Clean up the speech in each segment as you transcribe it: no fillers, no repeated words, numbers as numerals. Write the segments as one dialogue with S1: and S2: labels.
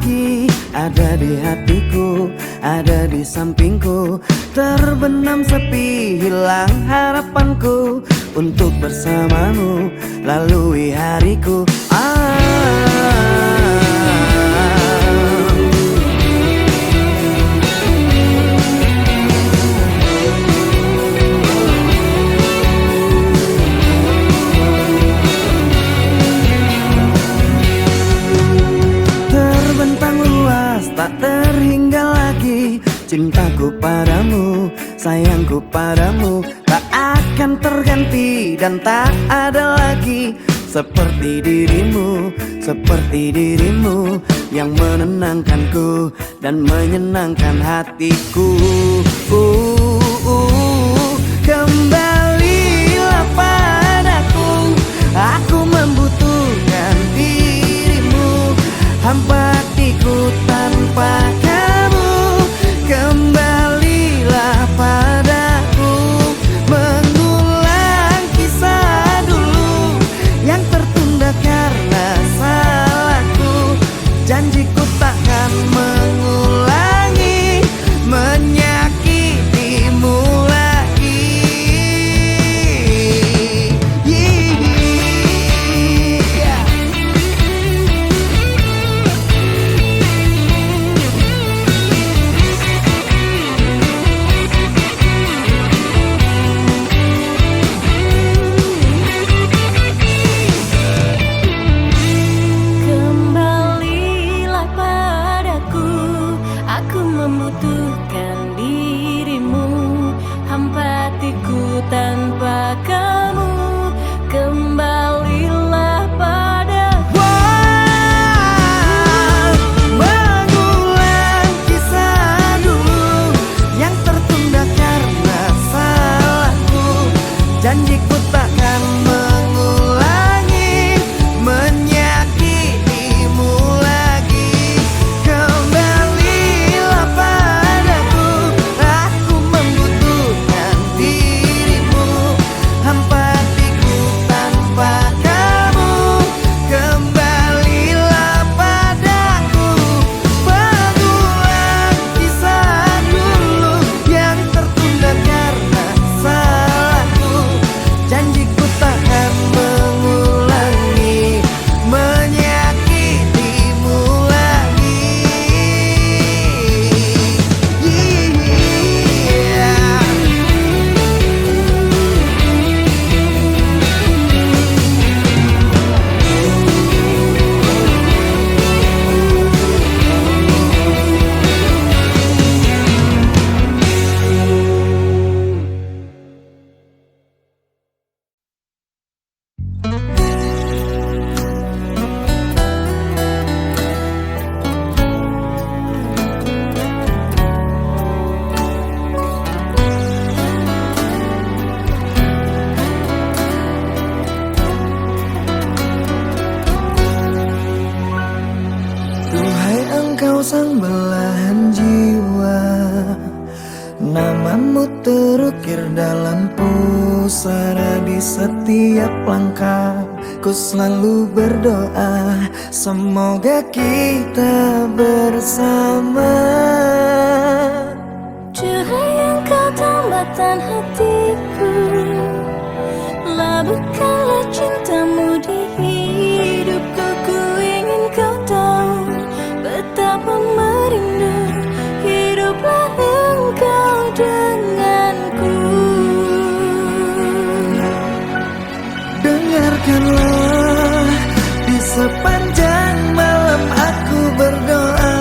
S1: lagi, ada di hatiku, ada di sampingku. Terbenam sepi, hilang harapanku untuk bersamamu, lalui hariku. Terbentang luas, tak terhingga lagi cintaku padamu, sayangku padamu, tak akan terganti dan tak ada lagi seperti dirimu, seperti dirimu yang menenangkanku dan menyenangkan hatiku. Kembalilah padaku, aku membutuhkan dirimu, hampa hatiku tanpa kamu. Kembalilah padaku, mengulang kisah dulu yang tertunda karena salahku. Janjiku takkan mengulangi menyakitimu lagi.
S2: Kembalilah padaku, aku membutuhkan dirimu, hampa hatiku tanpa kamu. Kembalilah padaku.
S1: Mengulang kisah dulu yang tertunda karena salahku. Janjiku takkan mengulangi menyakitimu lagi. Kembalilah padaku, aku membutuhkan dirimu, hampa hatiku tanpa kamu. Kembalilah padaku, mengulang kisah dulu yang tertunda karena salahku. Janjiku takkan mengulangi menyakitimu lagi. Duhai engkau sang belahan jiwa, namamu terukir dalam pusara di setiap langkah. Ku selalu berdoa, semoga kita bersama.
S2: Cahaya engkau tambatan hatiku, labuhkanlah cintamu di hidupku. Ku ingin kau tahu betapa merindu hiduplah engkau denganku.
S1: Dengarkanlah, di sepanjang malam aku berdoa,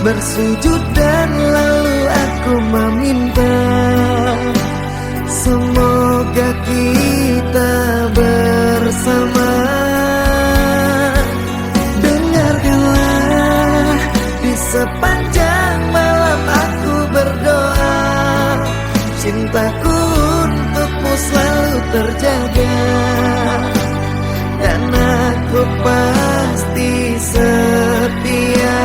S1: bersujud dan lalu aku meminta, semoga kita bersama. Dengarkanlah, di sepanjang malam aku berdoa, cintaku untukmu selalu terjaga, dan aku pasti setia.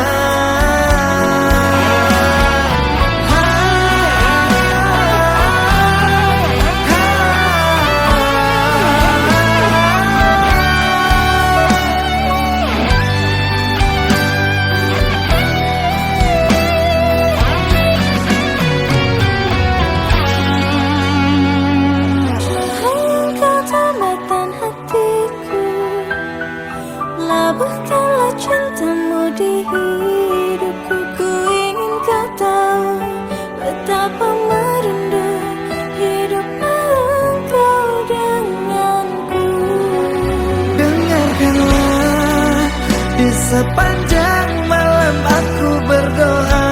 S1: sepanjang malam aku berdoa,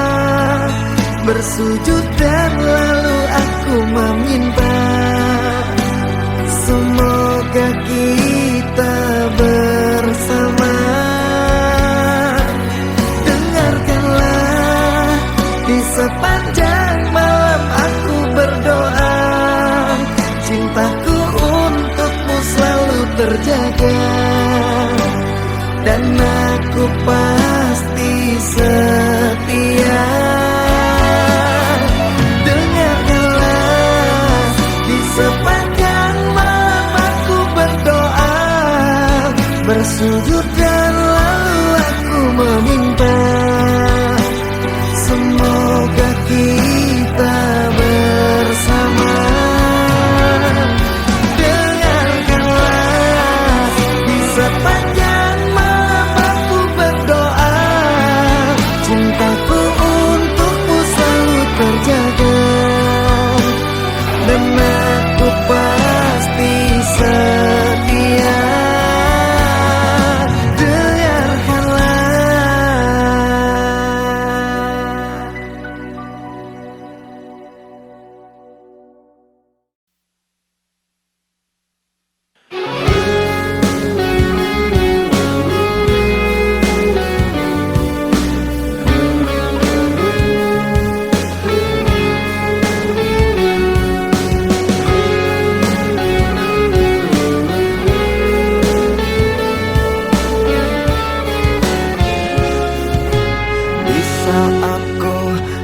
S1: bersujud dan lalu aku meminta, semoga kita bersama. Dengarkanlah, di sepanjang malam aku berdoa, cintaku untukmu selalu terjaga, dan aku pasti setia. Dengarkanlah, di sepanjang malam aku berdoa, bersujud dan lalu aku meminta, semoga kita bersama. Dengarkanlah, di sepanjang malam aku berdoa, cintaku untukmu selalu terjaga, dan aku pasti setia.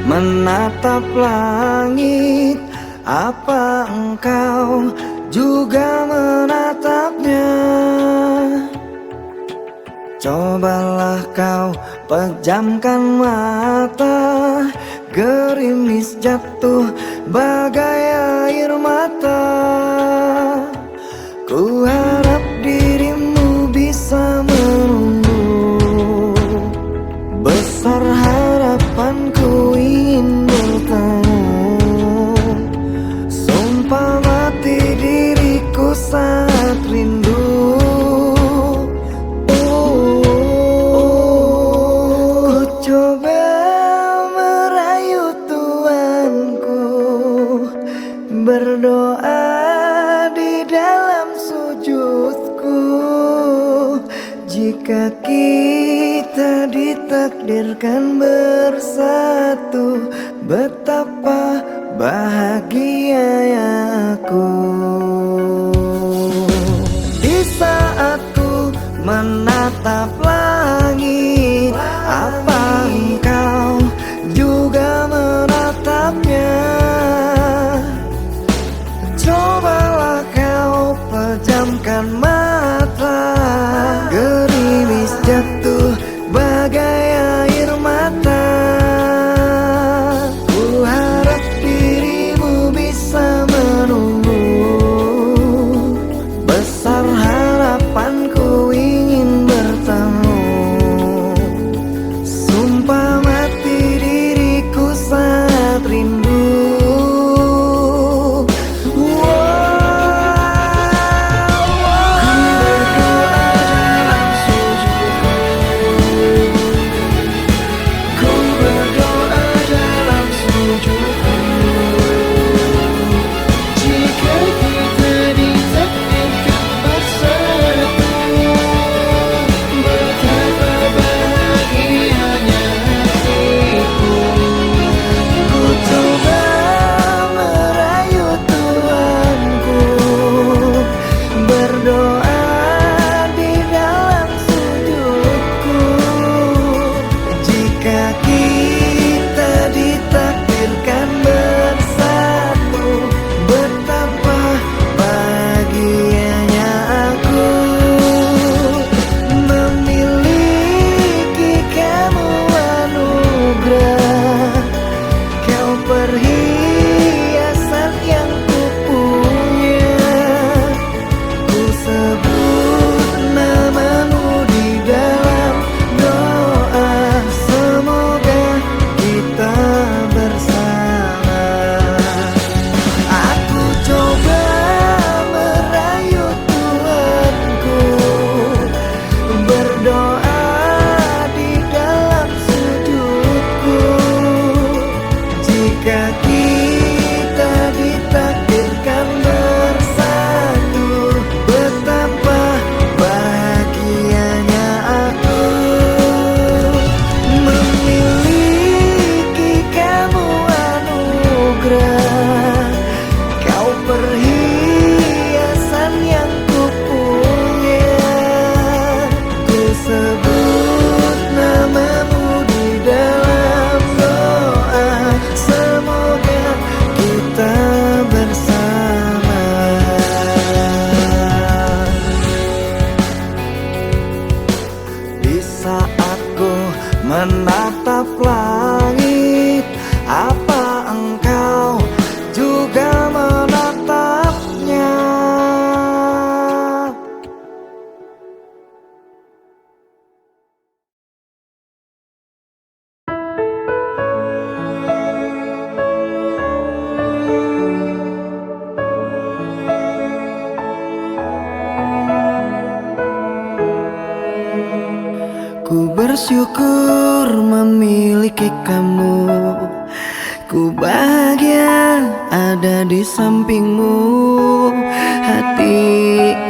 S1: Menatap langit, apa engkau juga menatapnya? Cobalah kau pejamkan mata, gerimis jatuh bagai air mata. Ku harap dirimu bisa menunggu, besar harapanku ingin bertemu. Sumpah mati diriku saat rindu. Ku coba merayu Tuanku, berdoa di dalam sujudku. Jika kita ditakdirkan bersatu, betapa bahagia aku. Di saat ku menatap langit, apa engkau juga menatapnya? Cobalah kau pejamkan mata, gerimis jatuh bagai air mata. Ku harap dirimu bisa menunggu, besar harapanku ingin bertemu. Sumpah mati diriku saat rindu. Ku bersyukur memiliki kamu. Ku bahagia ada di sampingmu. Hati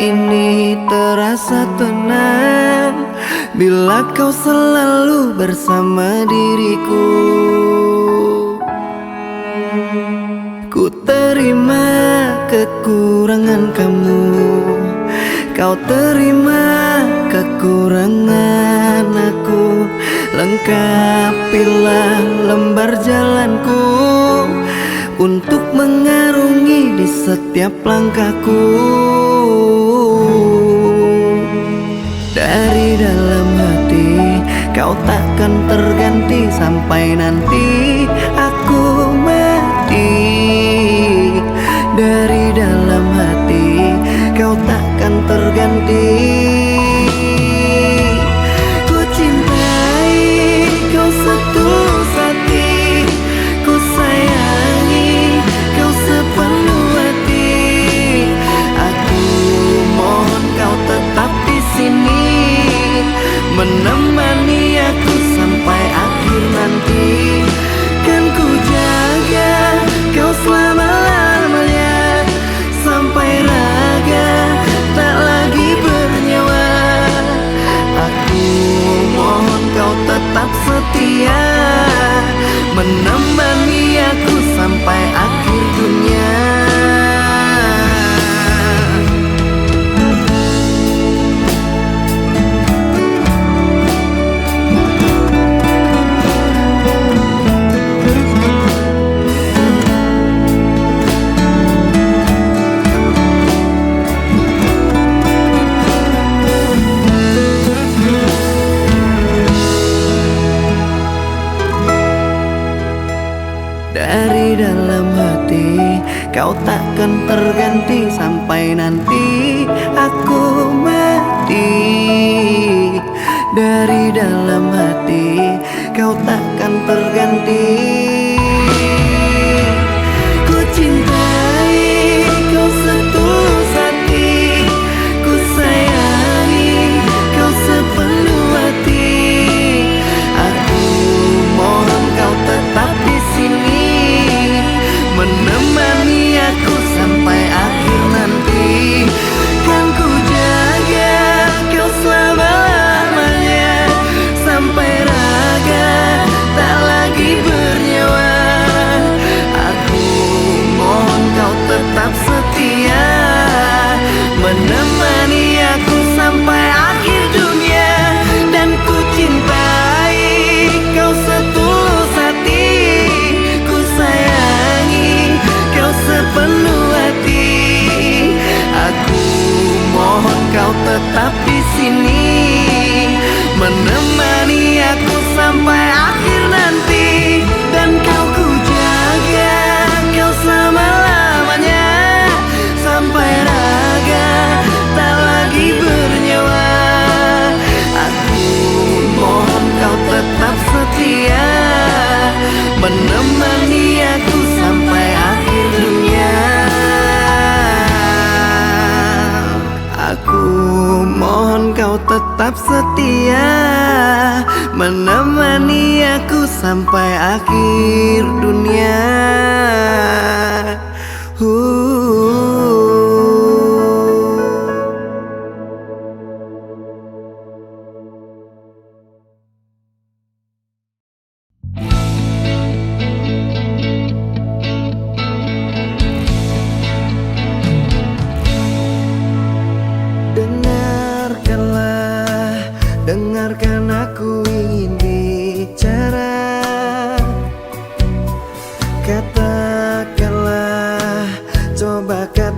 S1: ini terasa tenang bila kau selalu bersama diriku. Ku terima kekurangan kamu, kau terima kekurangan aku. Lengkapilah lembar jalanku untuk mengarungi di setiap langkahku. Dari dalam hati kau takkan terganti sampai nanti aku mati. Dari dalam hati kau takkan terganti. Ku cintai kau setulus hati, ku sayangi kau sepenuh hati. Aku mohon kau tetap di sini, menemani aku sampai akhir nanti. Kan ku jaga kau selama-lamanya, sampai raga tak lagi bernyawa. Aku mohon kau tetap setia, menemani aku sampai akhir dunia. Dari dalam hati kau takkan terganti sampai nanti aku mati. Dari dalam hati kau takkan terganti. Ku cintai kau setulus hati, ku sayangi kau sepenuh hati. Aku mohon kau tetap di sini, menemani aku sampai akhir nanti. Kan ku jaga kau selama-lamanya, sampai raga tak lagi bernyawa. Aku mohon kau tetap setia, menemani aku sampai akhir dunia. Dan ku cintai kau setulus hati, ku sayangi kau sepenuh hati. Aku mohon kau tetap di sini, menemani aku sampai akhir nanti. Dan kau ku jaga kau selama-lamanya, sampai raga tak lagi bernyawa. Aku mohon kau tetap setia, menemani aku sampai akhir dunia. Aku mohon kau tetap setia, menemani aku sampai akhir dunia. Dengarkanlah, dengarkan aku ingin bicara. Katakanlah, coba katakan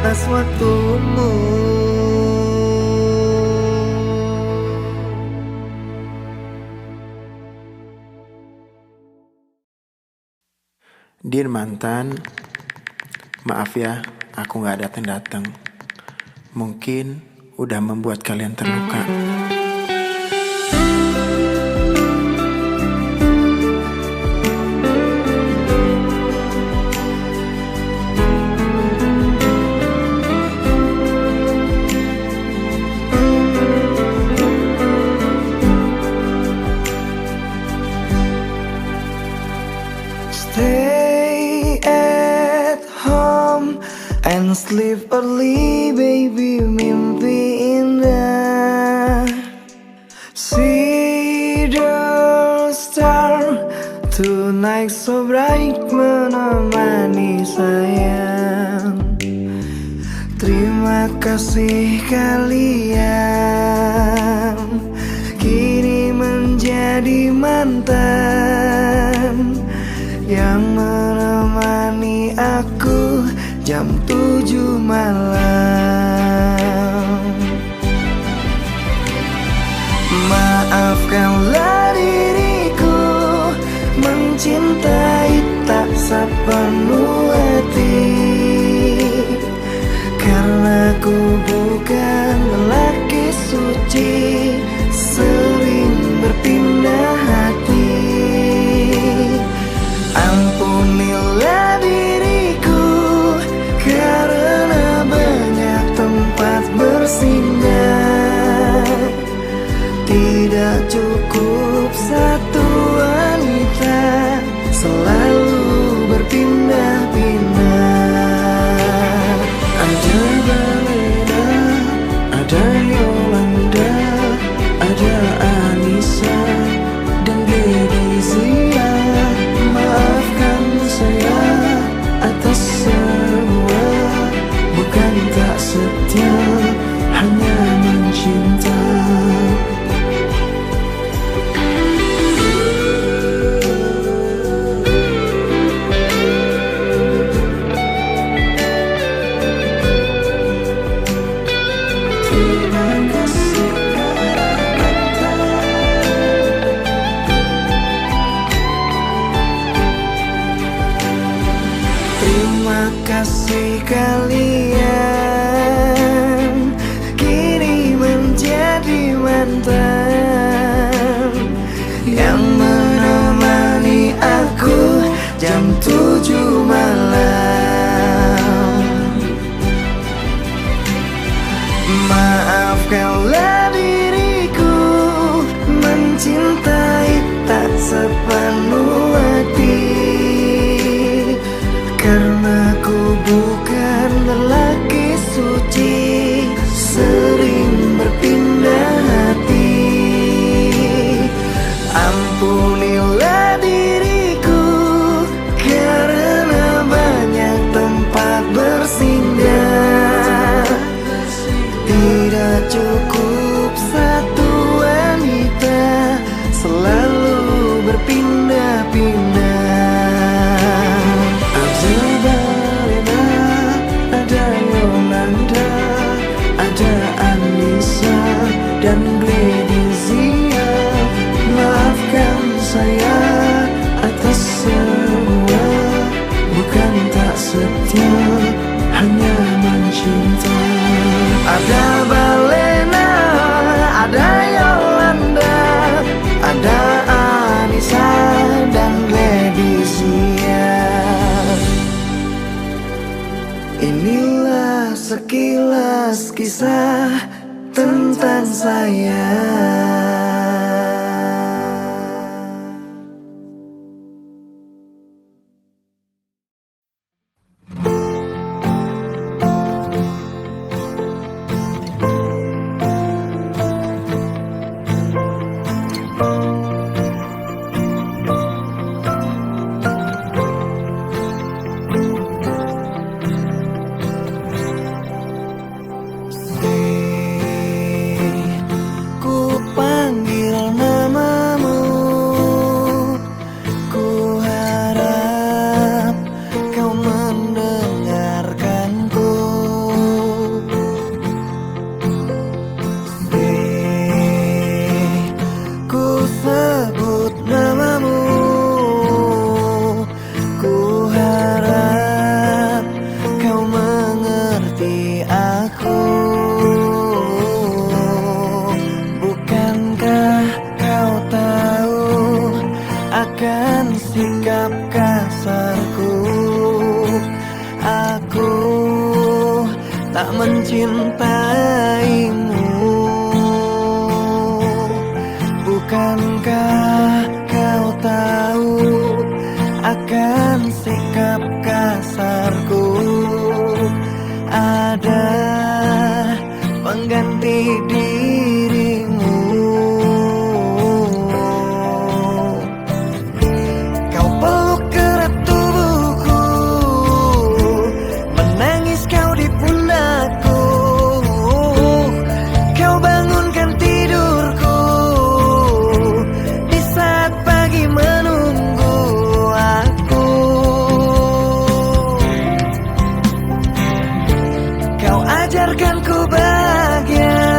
S1: atas waktumu.
S3: Dear mantan, maaf ya aku gak datang-datang. Mungkin udah membuat kalian terluka.
S1: Stay at home and sleep early, baby, mimpi indah. See the star tonight so bright, menemani sayang. Terima kasih kalian kini menjadi mantan yang menemani aku jam 7 malam. Maafkanlah diriku mencintai tak sepenuh hati, karena ku bukan lelaki suci, sering berpindah hati. Ampunilah diriku karena banyak tempat bersinggah. Tidak cukup satu wanita, selalu berpindah-pindah.
S3: Ada Balena, ada Yolanda, ada Anissa dan Gledizia. Maafkan saya atas semua, bukan tak setia, hanya mencinta. Terima kasih
S1: Terima kasih kalian kini menjadi mantan yang menemani aku jam 7 malam. Maafkanlah diriku mencintai tak sepenuh hati, karena ku bukan lelaki suci, sering berpindah hati. Ampunilah diriku karena banyak tempat bersinggah. Tidak cukup satu wanita, selalu berpindah-pindah.
S3: Ada Balena, ada Yolanda, ada Anissa dan Gledizia. Maafkan saya atas semua, bukan tak setia, hanya mencinta.
S1: Ada Balena, ada Yolanda, ada Anissa dan Gledizia. Inilah sekilas kisah tentang saya. Ku tak mencintaimu. Bukankah kau tahu akan sikap kasarku? Ada pengganti dirimu. Kau peluk erat tubuhku, menangis kau di pundakku. Kau bangunkan tidurku di saat pagi menunggu aku. Kau ajarkan ku bahagia,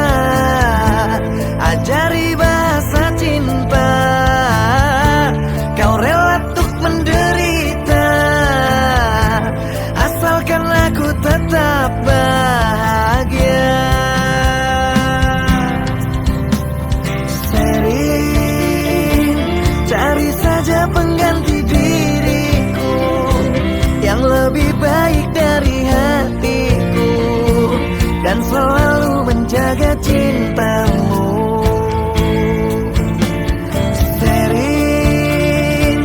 S1: ajari bahasa cinta. Kau rela untuk menderita, asalkan aku tetap bahagia. Sering cari saja pengganti diriku yang lebih baik dari hatiku, dan selalu menjaga cintamu. Sering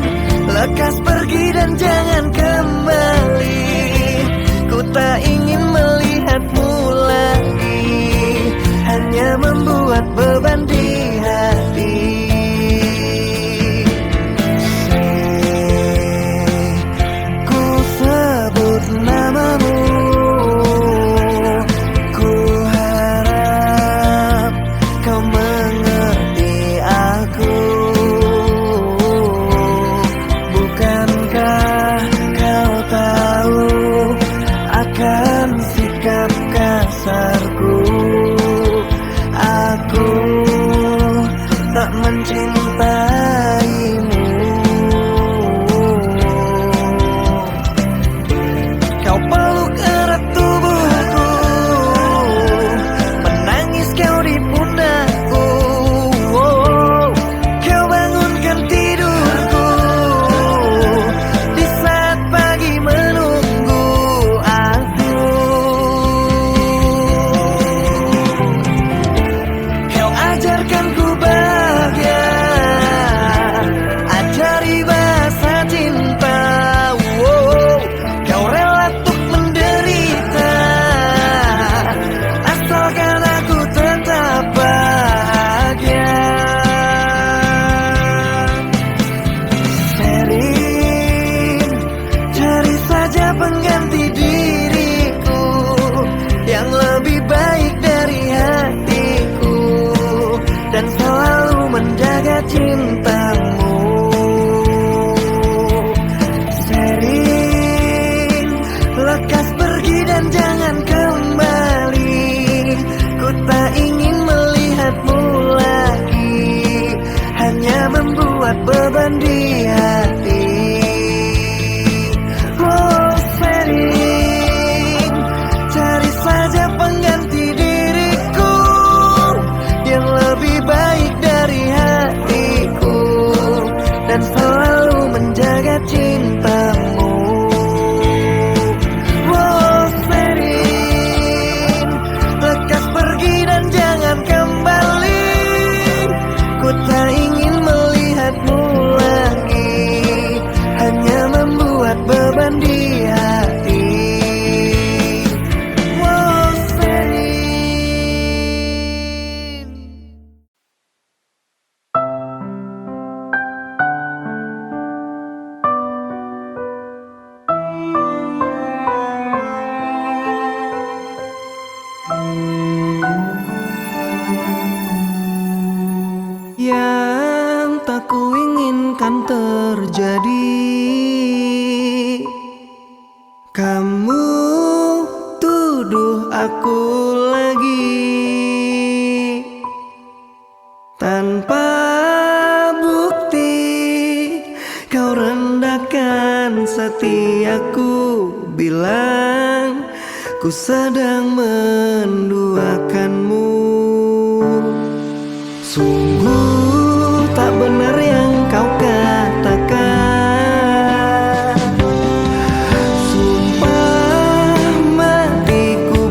S1: lekas pergi dan jangan kembali. Ku tak ingin melihatmu lagi, hanya membuat beban di hati. Ku sebut namamu, ku harap kau mengerti aku. Bukankah kau tahu akan sikap kasarku? Aku tak mencintaimu. Kau peluk erat tubuhku, menangis kau di pundakku. Kau bangunkan tidurku di saat pagi menunggu aku. Kau ajarkan ku bahagia, ajari bahasa cinta. Kau rela untuk menderita, asalkan aku tetap bahagia. Sering cari saja pengganti diriku yang lebih baik dari hatiku, dan selalu menjaga cintamu. Sering lekas pergi dan jangan kembali. Ku tak ingin melihatmu lagi, hanya membuat beban di hati. Oh, sering cari saja pengganti diriku yang lebih baik dari hatiku, dan selalu menjaga cintamu. Oh, sering lekas pergi dan jangan kembali. Ku tak ingin melihatmu lagi, hanya membuat beban di hati. Oh, sering. Yang tak kuinginkan terjadi, kamu tuduh aku lagi tanpa bukti. Kau rendahkan setiaku, bilang ku sedang menduakanmu. Sungguh tak benar yang kau katakan. Sumpah matiku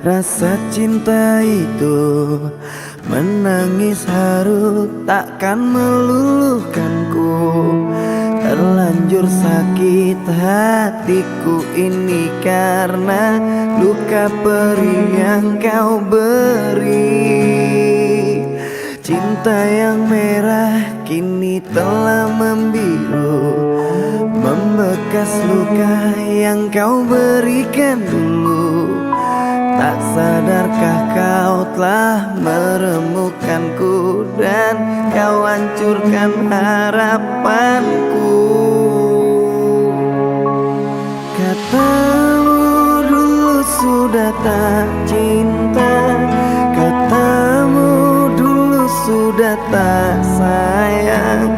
S1: Rasa cinta itu menangis haru takkan meluluhkanku. Terlanjur sakit hatiku ini karena luka perih yang kau beri. Cinta yang merah kini telah membiru, membekas luka yang kau berikan dulu. Tak sadarkah kau telah meremukkanku dan kau hancurkan harapanku. Katamu dulu sudah tak cinta, katamu dulu sudah tak sayang.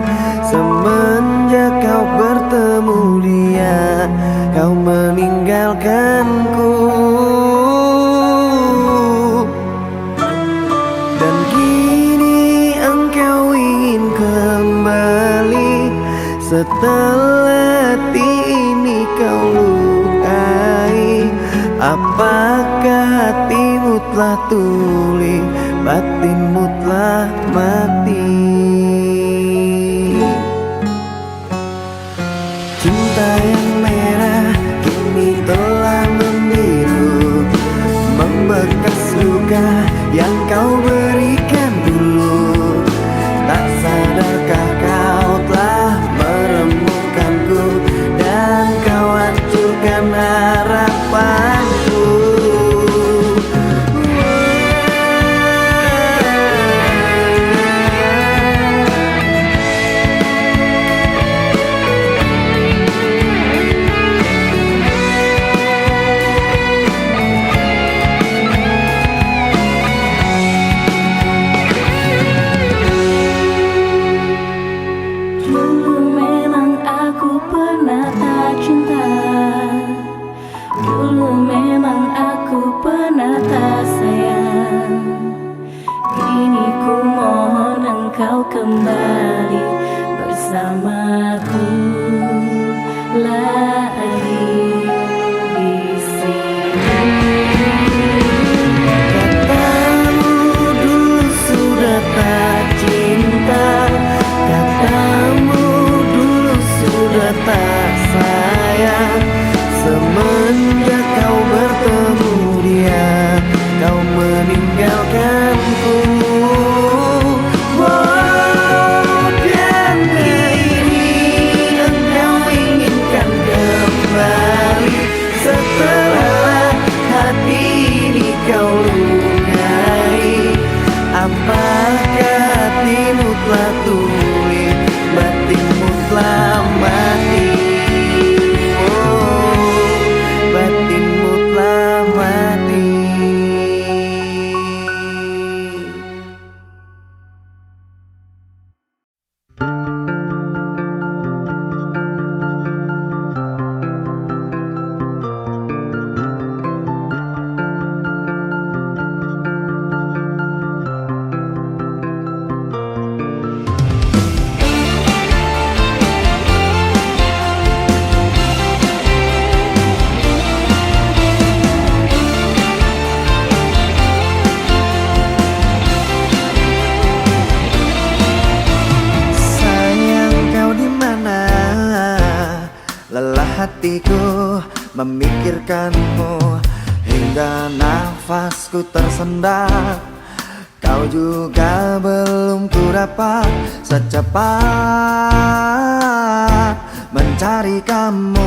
S1: Semenjak kau bertemu dia, kau meninggalkanku. Dan kini engkau ingin kembali, setelah hati ini kau lukai. Apakah hatimu telah tuli, batinmu telah mati? Cinta yang merah kini telah membiru, membekas luka yang kau berikan dulu. Tak sadarkah kau telah meremukkanku dan kau hancurkan harapanku.
S2: Kembali bersamaku lagi di sini.
S1: Katamu dulu sudah tak cinta, katamu dulu sudah tak sayang. Semenjak kau bertemu dia, kau meninggalkanku. Apakah hatimu telah tuli, batinmu telah mati? Oh, batinmu telah mati. Hatiku memikirkanmu hingga nafasku tersendat. Kau juga belum ku dapat secepat mencari kamu.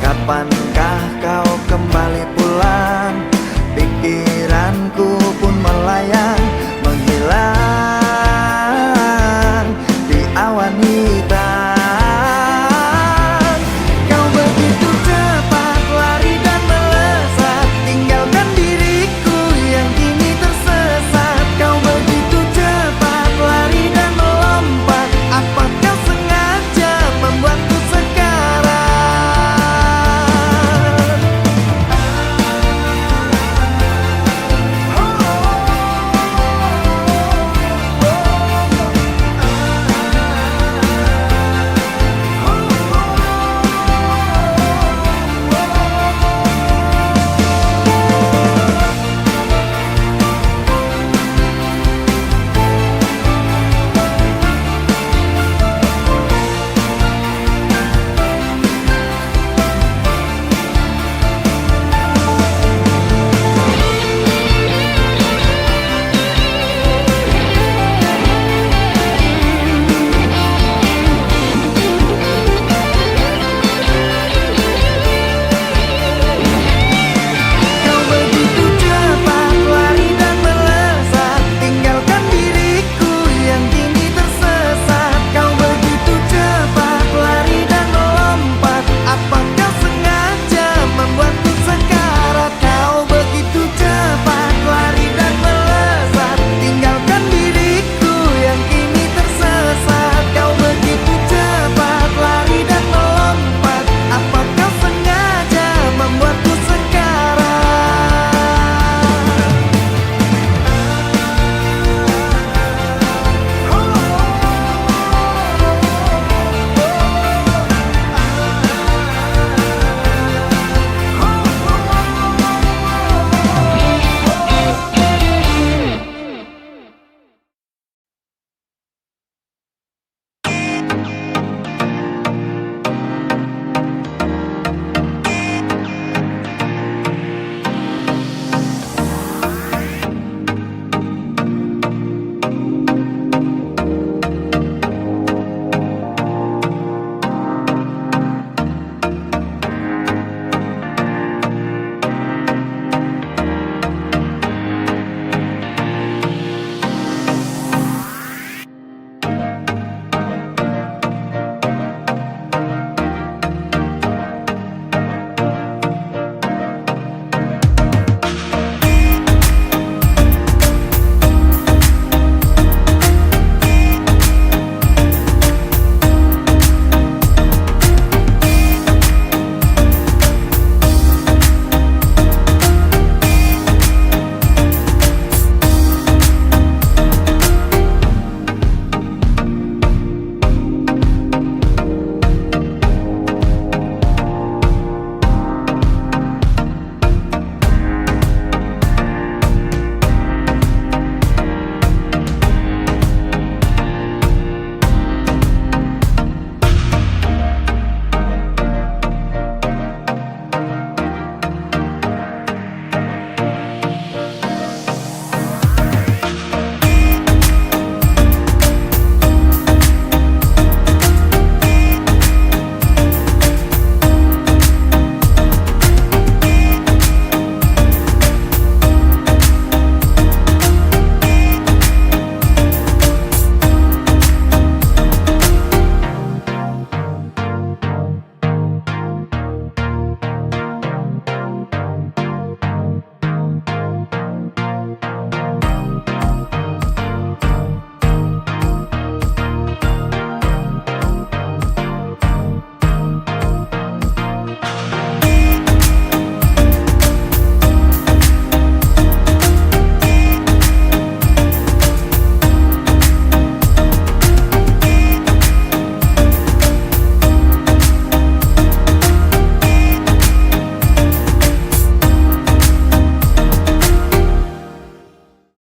S1: Kapan